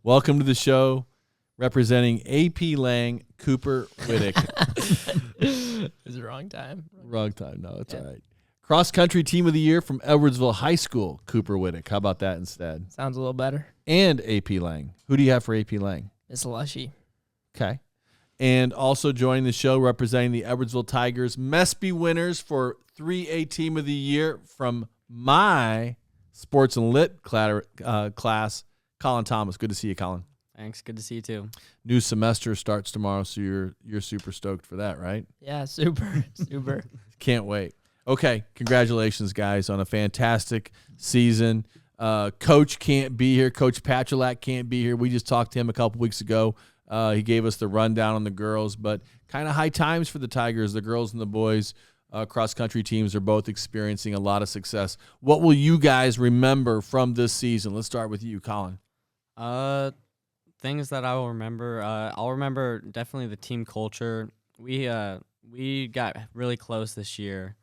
Welcome to the show, representing AP Lang, Cooper Wittek. It was the wrong time. Wrong time. No, it's all right. Cross-country team of the year from Edwardsville High School, Cooper Wittek. How about that instead? Sounds a little better. And AP Lang. Who do you have for AP Lang? Miss Lushy. Okay. And also joining the show, representing the Edwardsville Tigers, Mespy winners for 3A Team of the Year from my Sports and Lit class, Colin Thomas. Good to see you, Colin. Thanks. Good to see you too. New semester starts tomorrow, so you're super stoked for that, right? Yeah, super. Can't wait. Okay, congratulations, guys, on a fantastic season. Coach can't be here. Coach Patulak can't be here. We just talked to him a couple weeks ago. He gave us the rundown on the girls, but kind of high times for the Tigers. The girls and the boys cross-country teams are both experiencing a lot of success. What will you guys remember from this season? Let's start with you, Colin. Things that I will remember. I'll remember definitely the team culture. We got really close this year.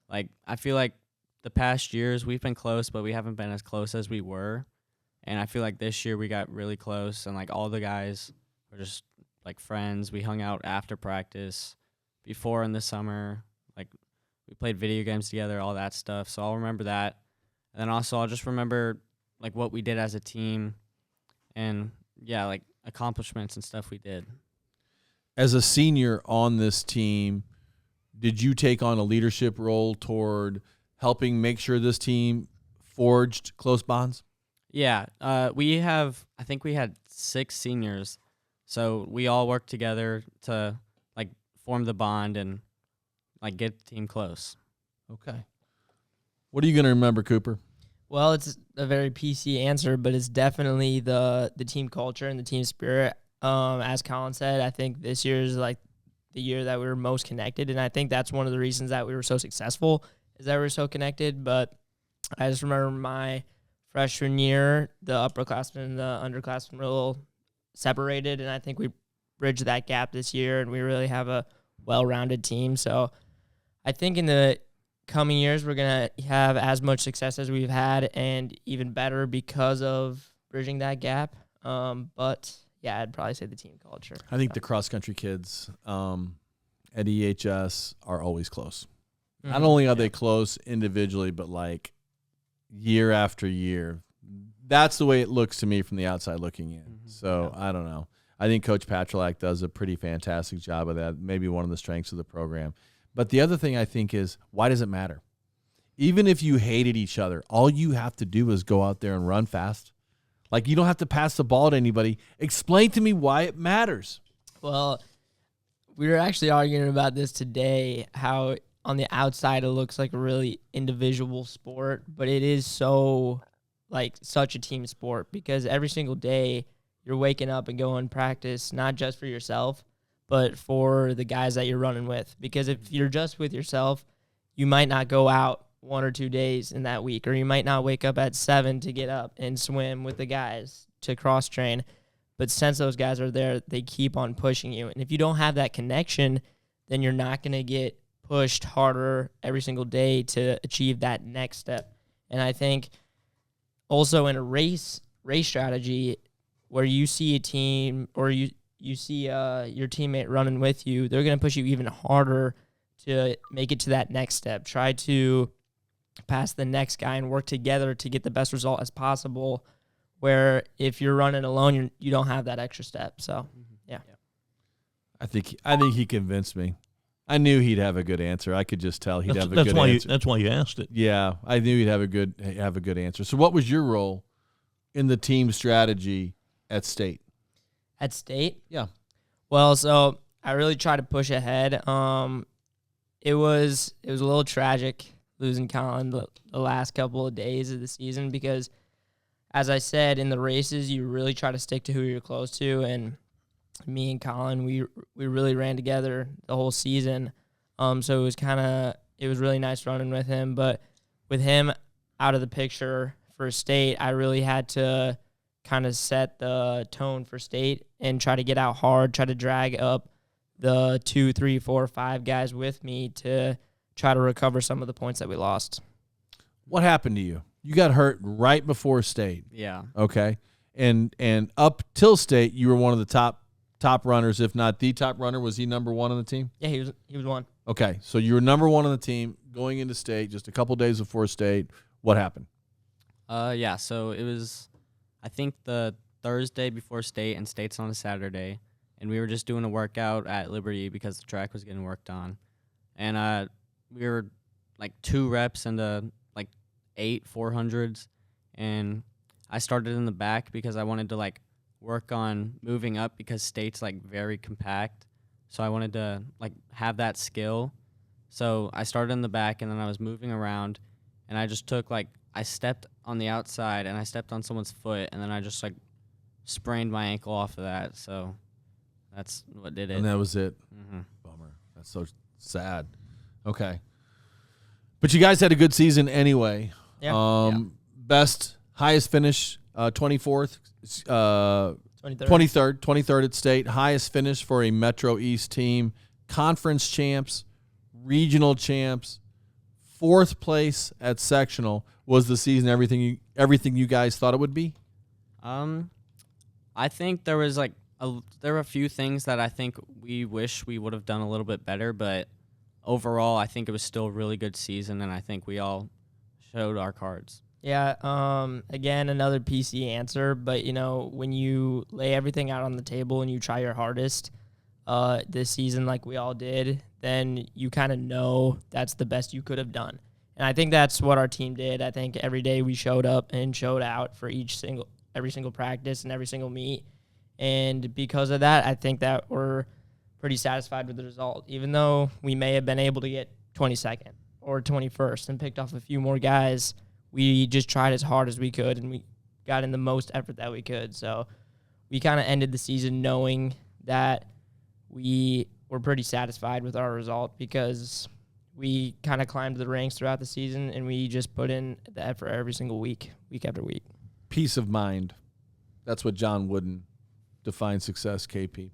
Like, I feel like the past years we've been close, but we haven't been as close as we were. And I feel like this year we got really close, and like all the guys were just like friends. We hung out after practice, before in the summer. Like, we played video games together, all that stuff. So I'll remember that. And then also I'll just remember like what we did as a team, and yeah, like accomplishments and stuff we did. As a senior on this team, did you take on a leadership role toward helping make sure this team forged close bonds? Yeah, I think we had 6 seniors, so we all worked together to like form the bond and like get the team close. Okay. What are you going to remember, Cooper? Well, it's a very PC answer, but it's definitely the team culture and the team spirit. As Colin said, I think this year is like the year that we were most connected, and I think that's one of the reasons that we were so successful is that we were so connected. But I just remember my freshman year, the upperclassmen and the underclassmen were a little separated, and I think we bridged that gap this year, and we really have a well-rounded team. So I think in the coming years we're going to have as much success as we've had and even better because of bridging that gap. But yeah, I'd probably say the team culture. I think the cross-country kids at EHS are always close. Mm-hmm. Not only are they close individually, but like year after year. That's the way it looks to me from the outside looking in. Mm-hmm. So I don't know. I think Coach Patulak does a pretty fantastic job of that, maybe one of the strengths of the program. But the other thing I think is, why does it matter? Even if you hated each other, all you have to do is go out there and run fast. Like, you don't have to pass the ball to anybody. Explain to me why it matters. Well, we were actually arguing about this today, how on the outside it looks like a really individual sport, but it is so, like, such a team sport because every single day you're waking up and going practice, not just for yourself, but for the guys that you're running with. Because if you're just with yourself, you might not go out 1 or 2 days in that week, or you might not wake up at 7 to get up and swim with the guys to cross train. But since those guys are there, they keep on pushing you. And if you don't have that connection, then you're not going to get pushed harder every single day to achieve that next step. And I think also in a race strategy where you see a team or you see your teammate running with you, they're going to push you even harder to make it to that next step. Try to pass the next guy and work together to get the best result as possible, where if you're running alone, you don't have that extra step. So, yeah. I think he convinced me. I knew he'd have a good answer. I could just tell he'd have a good answer. That's why you asked it. Yeah, I knew he'd have a good answer. So what was your role in the team strategy at State? At State? Yeah. Well, so I really tried to push ahead. It was a little tragic losing Colin the last couple of days of the season because, as I said, in the races, you really try to stick to who you're close to, and me and Colin, we really ran together the whole season. So it was really nice running with him, but with him out of the picture for State, I really had to kind of set the tone for State and try to get out hard, try to drag up the 2, 3, 4, 5 guys with me to try to recover some of the points that we lost. What happened to you? You got hurt right before State. Yeah. Okay. and up till state, you were one of the top runners, if not the top runner. Was he number one on the team? Yeah, he was one. Okay, so you were number one on the team going into state just a couple days before state. What happened? Yeah, so it was, I think, the Thursday before state, and state's on a Saturday, and we were just doing a workout at Liberty because the track was getting worked on, and we were like 2 reps into like 8 400s, and I started in the back because I wanted to like work on moving up because state's like very compact, so I wanted to like have that skill. So I started in the back, and then I was moving around, and I just took like, I stepped on the outside and I stepped on someone's foot, and then I just like sprained my ankle off of that. So that's what did it. And that was it. Mm-hmm. Bummer. That's so sad. Okay. But you guys had a good season anyway. Yeah. Best, highest finish, 24th, 23rd. 23rd at state. Highest finish for a Metro East team. Conference champs, regional champs, 4th place at sectional. Was the season everything you guys thought it would be? I think there was like there were a few things that I think we wish we would have done a little bit better, but overall I think it was still a really good season, and I think we all showed our cards. Yeah, again, another PC answer, but, when you lay everything out on the table and you try your hardest this season like we all did, then you kind of know that's the best you could have done. And I think that's what our team did. I think every day we showed up and showed out for every single practice and every single meet. And because of that, I think that we're pretty satisfied with the result, even though we may have been able to get 22nd or 21st and picked off a few more guys. We just tried as hard as we could, and we got in the most effort that we could. So we kind of ended the season knowing that we were pretty satisfied with our result because we kind of climbed the ranks throughout the season, and we just put in the effort every single week after week. Peace of mind. That's what John Wooden defines success, KP.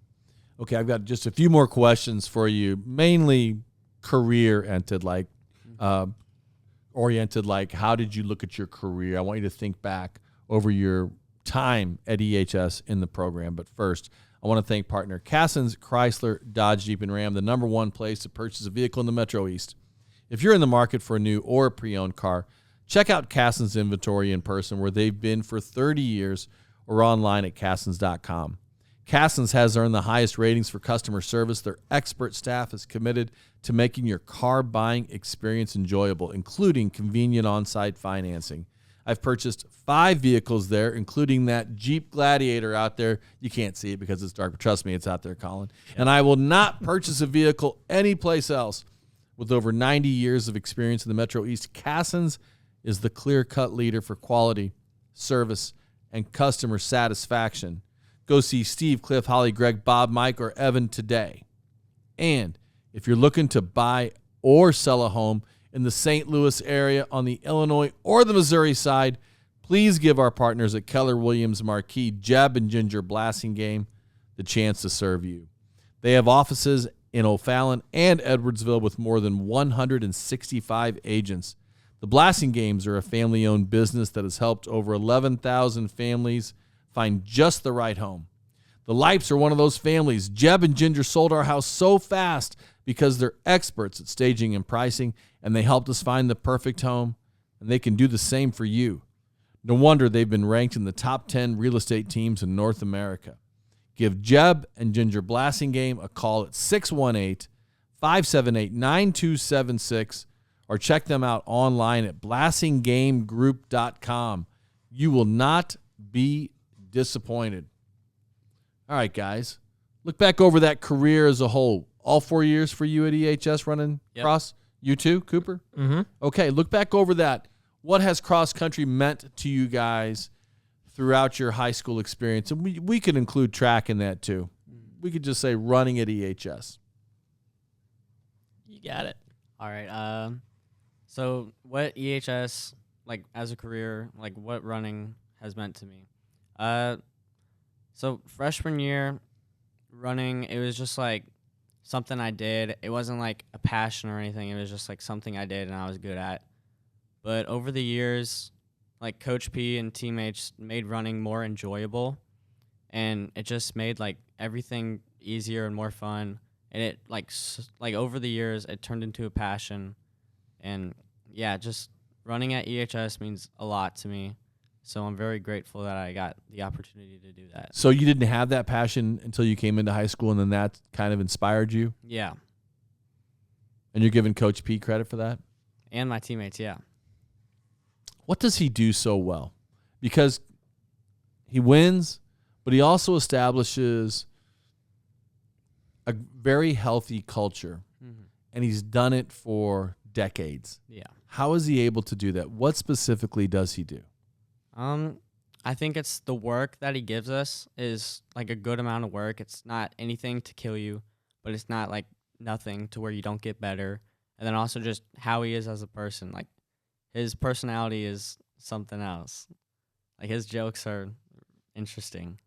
Okay, I've got just a few more questions for you, mainly career-oriented, like how did you look at your career? I want you to think back over your time at EHS in the program. But first, I want to thank partner Cassens Chrysler Dodge Jeep and Ram, the #1 place to purchase a vehicle in the Metro East. If you're in the market for a new or a pre-owned car, check out Cassens inventory in person, where they've been for 30 years, or online at Cassens.com. Cassens has earned the highest ratings for customer service. Their expert staff is committed to making your car buying experience enjoyable, including convenient on-site financing. I've purchased 5 vehicles there, including that Jeep Gladiator out there. You can't see it because it's dark, but trust me, it's out there, Colin. And I will not purchase a vehicle anyplace else. With over 90 years of experience in the Metro East, Cassens is the clear-cut leader for quality, service, and customer satisfaction. Go see Steve, Cliff, Holly, Greg, Bob, Mike, or Evan today. And if you're looking to buy or sell a home in the St. Louis area on the Illinois or the Missouri side, please give our partners at Keller Williams Marquis Jeb and Ginger Blasingame the chance to serve you. They have offices in O'Fallon and Edwardsville with more than 165 agents. The Blasingames are a family-owned business that has helped over 11,000 families find just the right home. The Lipes are one of those families. Jeb and Ginger sold our house so fast because they're experts at staging and pricing, and they helped us find the perfect home, and they can do the same for you. No wonder they've been ranked in the top 10 real estate teams in North America. Give Jeb and Ginger Blasingame a call at 618-578-9276 or check them out online at blasinggamegroup.com. You will not be disappointed. All right, guys. Look back over that career as a whole. All 4 years for you at EHS running cross? You too, Cooper? Mm-hmm. Okay, look back over that. What has cross country meant to you guys throughout your high school experience? And we could include track in that too. We could just say running at EHS. You got it. All right. So what EHS, like as a career, like what running has meant to me. So freshman year, running, it was just like something I did. It wasn't like a passion or anything. It was just like something I did and I was good at. But over the years, like Coach P and teammates made running more enjoyable, and it just made like everything easier and more fun. And it like over the years, it turned into a passion. And yeah, just running at EHS means a lot to me. So I'm very grateful that I got the opportunity to do that. So you didn't have that passion until you came into high school, and then that kind of inspired you? Yeah. And you're giving Coach P credit for that? And my teammates, yeah. What does he do so well? Because he wins, but he also establishes a very healthy culture, and he's done it for decades. Yeah. How is he able to do that? What specifically does he do? I think it's the work that he gives us is like a good amount of work. It's not anything to kill you, but it's not like nothing to where you don't get better. And then also just how he is as a person. Like his personality is something else. Like his jokes are interesting.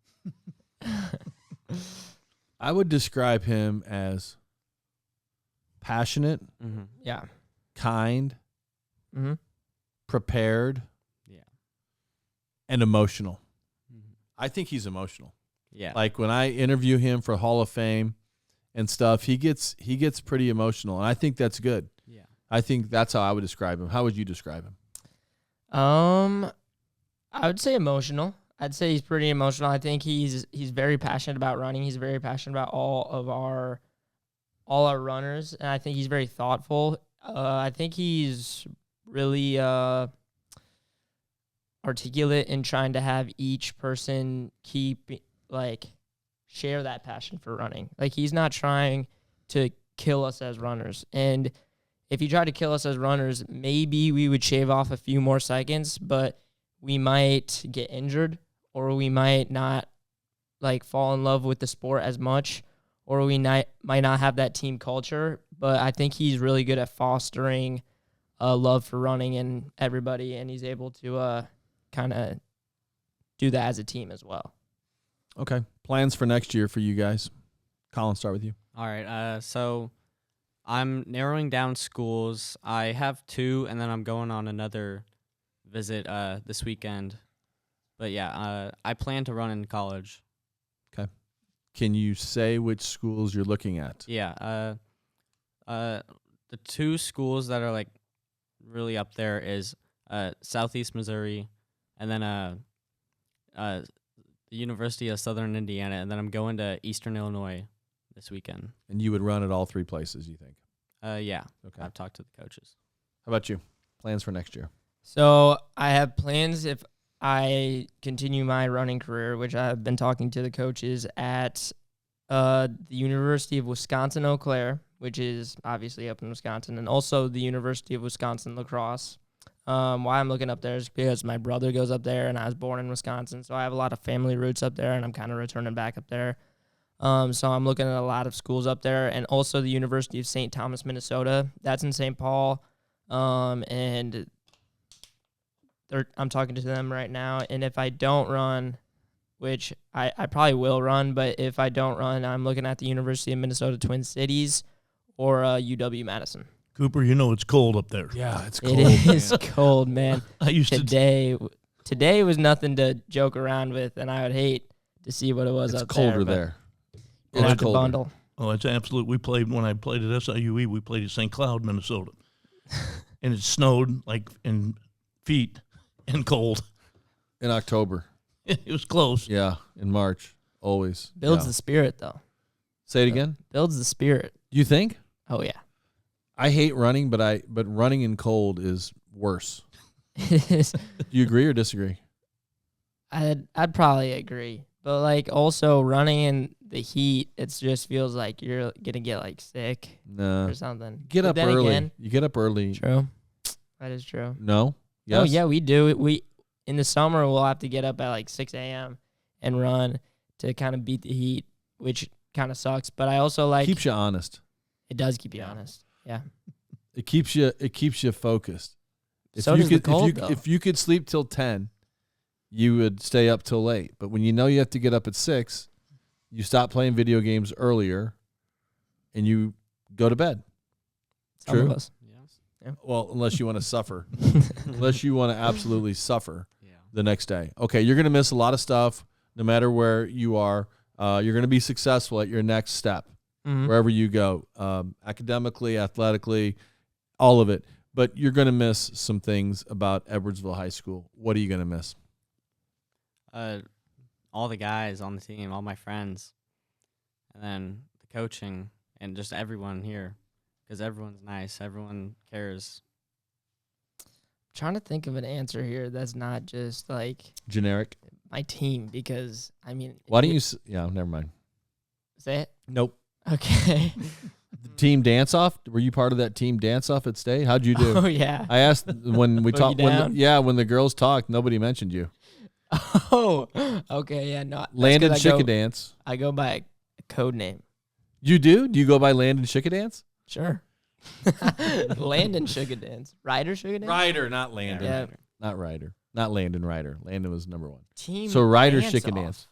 I would describe him as passionate, Yeah. kind, prepared, and emotional. I think he's emotional. Yeah. Like when I interview him for Hall of Fame and stuff, he gets pretty emotional, and I think that's good. Yeah. I think that's how I would describe him. How would you describe him? I would say emotional. I'd say he's pretty emotional. I think he's very passionate about running. He's very passionate about all our runners, and I think he's very thoughtful. I think he's really articulate in trying to have each person share that passion for running. Like he's not trying to kill us as runners. And if he tried to kill us as runners, maybe we would shave off a few more seconds, but we might get injured, or we might not fall in love with the sport as much, or we might not have that team culture. But I think he's really good at fostering a love for running in everybody, and he's able to kind of do that as a team as well. Okay. Plans for next year for you guys. Colin, start with you. All right. So I'm narrowing down schools. I have 2, and then I'm going on another visit this weekend. But yeah, I plan to run in college. Okay. Can you say which schools you're looking at? Yeah. The 2 schools that are like really up there is Southeast Missouri, and then the University of Southern Indiana, and then I'm going to Eastern Illinois this weekend. And you would run at all 3 places, you think? Yeah. Okay. I've talked to the coaches. How about you? Plans for next year? So I have plans if I continue my running career, which I've been talking to the coaches at the University of Wisconsin-Eau Claire, which is obviously up in Wisconsin, and also the University of Wisconsin-La Crosse. Why I'm looking up there is because my brother goes up there, and I was born in Wisconsin, so I have a lot of family roots up there, and I'm kind of returning back up there. So I'm looking at a lot of schools up there, and also the University of St. Thomas, Minnesota. That's in St. Paul, and I'm talking to them right now. And if I don't run, which I probably will run, but if I don't run, I'm looking at the University of Minnesota Twin Cities or UW-Madison. Cooper, you know it's cold up there. Yeah, it's cold. It is cold, man. I used Today was nothing to joke around with, and I would hate to see what it was It's up colder there. there. It's It's colder. bundle. Oh, it's absolute. When I played at SIUE, we played at St. Cloud, Minnesota. And it snowed in feet and cold. In October. It was close. Yeah, in March. Always. Builds Yeah. the spirit, though. Say it again. Builds the spirit. You think? Oh, yeah. I hate running, but running in cold is worse. It is. Do you agree or disagree? I'd probably agree. But, also running in the heat, it just feels like you're going to get, sick No. or something. Get But up then early. Again, You get up early. true. That is true. No? Yes? Oh, yeah, we do. In the summer, we'll have to get up at 6 a.m. and run to kind of beat the heat, which kind of sucks. But I also Keeps you honest. it does keep you honest. Yeah. It keeps you focused. So does the cold, though. If you could sleep till 10, you would stay up till late. But when you know you have to get up at 6, you stop playing video games earlier and you go to bed. Some True. of us. Yes. Well, unless you want to suffer. Unless you want to absolutely suffer Yeah. the next day. Okay, you're going to miss a lot of stuff no matter where you are. You're going to be successful at your next step, wherever you go, academically, athletically, all of it. But you're going to miss some things about Edwardsville High School. What are you going to miss? All the guys on the team, all my friends, and then the coaching and just everyone here, because everyone's nice, everyone cares. Trying to think of an answer here that's not just like Generic. my team, because I mean, Why don't you? Yeah, never mind. say it? Nope. Okay. The team dance off. Were you part of that team dance off at State? How'd you do? Oh yeah. I asked when we Boogie talked. down? When the girls talked, nobody mentioned you. Oh, okay, yeah, no. that's Landon 'cause I go- Chickadance. I go by a code name. You do? Do you go by Landon Chickadance? Sure. Landon Sugar Dance. Ryder Sugar Dance? Ryder, not Landon. Yeah. Not Ryder. Not Landon Ryder. Landon was number one. Team So Ryder dance Chickadance. off.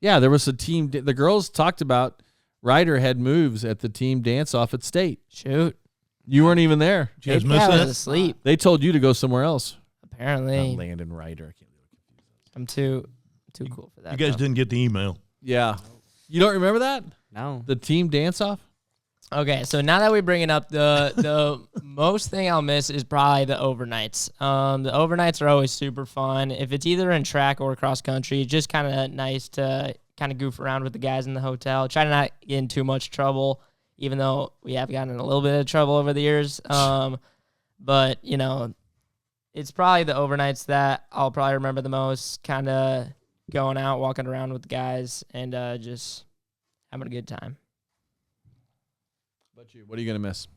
Yeah, there was a team. The girls talked about Ryder had moves at the team dance off at State. Shoot. You weren't even there. Did you guys Maybe miss I was that? asleep, They told you to go somewhere else. apparently. Not Landon Ryder. I can't believe it. I'm too cool for that. You guys though. didn't get the email. Yeah. You don't remember that? No. The team dance off? Okay, so now that we bring it up, the most thing I'll miss is probably the overnights. The overnights are always super fun. If it's either in track or cross country, just kind of nice to kind of goof around with the guys in the hotel. Try to not get in too much trouble, even though we have gotten in a little bit of trouble over the years. But, you know, it's probably the overnights that I'll probably remember the most, kind of going out, walking around with the guys, and just having a good time. But you, what are you going to miss?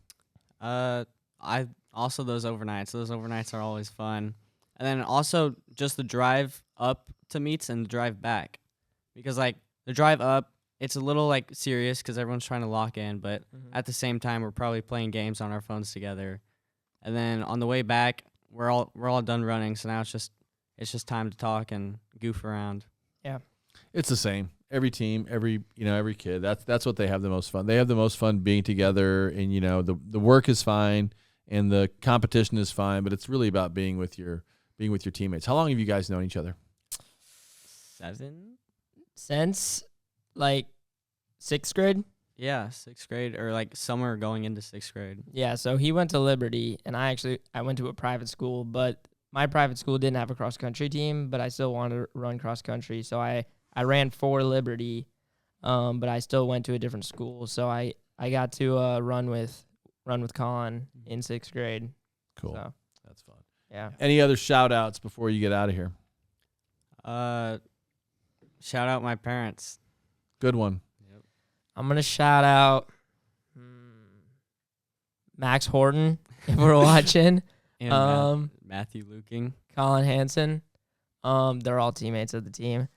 I also those overnights. Those overnights are always fun. And then also just the drive up to meets and the drive back. Because like the drive up, it's a little like serious because everyone's trying to lock in, but at the same time we're probably playing games on our phones together. And then on the way back, we're all done running, so now it's just time to talk and goof around. Yeah. It's the same. Every team, every kid. That's what they have the most fun. They have the most fun being together, and the work is fine and the competition is fine, but it's really about being with your teammates. How long have you guys known each other? 7? Since like 6th grade. Yeah, 6th grade or like summer going into 6th grade. Yeah, so he went to Liberty, and I went to a private school, but my private school didn't have a cross country team, but I still wanted to run cross country, so I ran for Liberty, but I still went to a different school, so I got to run with Colin in 6th grade. Cool. So, That's fun. yeah. Any other shout outs before you get out of here? Shout out my parents. Good one. I'm going to shout out Max Horton, if we're watching, And Matthew Luking. Colin Hansen. They're all teammates of the team.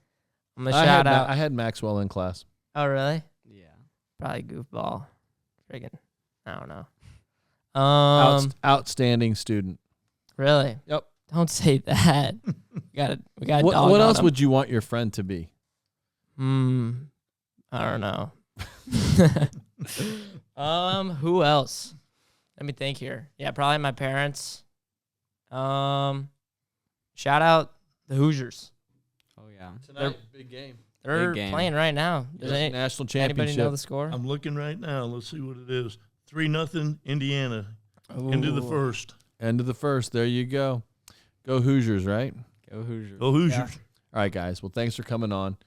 I'm going to shout out. I had Maxwell in class. Oh, really? Yeah. Probably goofball. Friggin', I don't know. Outstanding student. Really? Yep. Don't say that. we got What else would you want your friend to be? I don't know. Who else? Let me think here. Yeah, probably my parents. Shout out the Hoosiers. Oh yeah. Tonight, big game. They're Big game. playing right now. Does National anybody championship. know the score? I'm looking right now. Let's see what it is. 3-0 Indiana. Into the Ooh. first. End of the first. There you go. Go Hoosiers, right? Go Hoosiers. Go Hoosiers. Yeah. All right, guys. Well, thanks for coming on.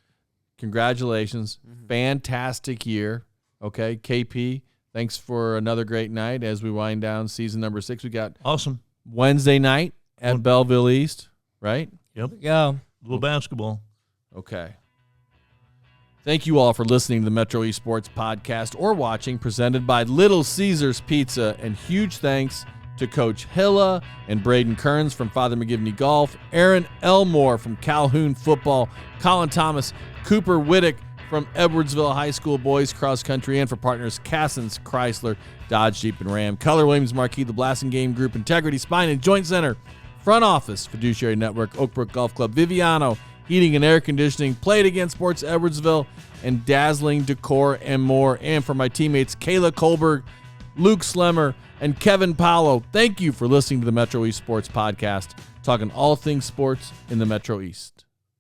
Congratulations. Fantastic year. Okay, KP, thanks for another great night as we wind down season number 6. We got Awesome. Wednesday night at Belleville East, right? Yep. Here we go. A little basketball. Okay. Thank you all for listening to the Metro Esports podcast or watching, presented by Little Caesars Pizza. And huge thanks to Coach Hilla and Braden Kearns from Father McGivney Golf, Aaron Elmore from Calhoun Football, Colin Thomas, Cooper Wittek from Edwardsville High School Boys Cross Country, and for partners Cassens, Chrysler, Dodge, Jeep, and Ram, Keller Williams Marquis, the Blasting Game Group, Integrity Spine and Joint Center, Front Office, Fiduciary Network, Oakbrook Golf Club, Viviano, Heating and Air Conditioning, Play It Again Sports Edwardsville, and Dazzling Decor and more. And for my teammates Kayla Kohlberg, Luke Slemmer, and Kevin Paulo. Thank you for listening to the Metro East Sports Podcast, talking all things sports in the Metro East.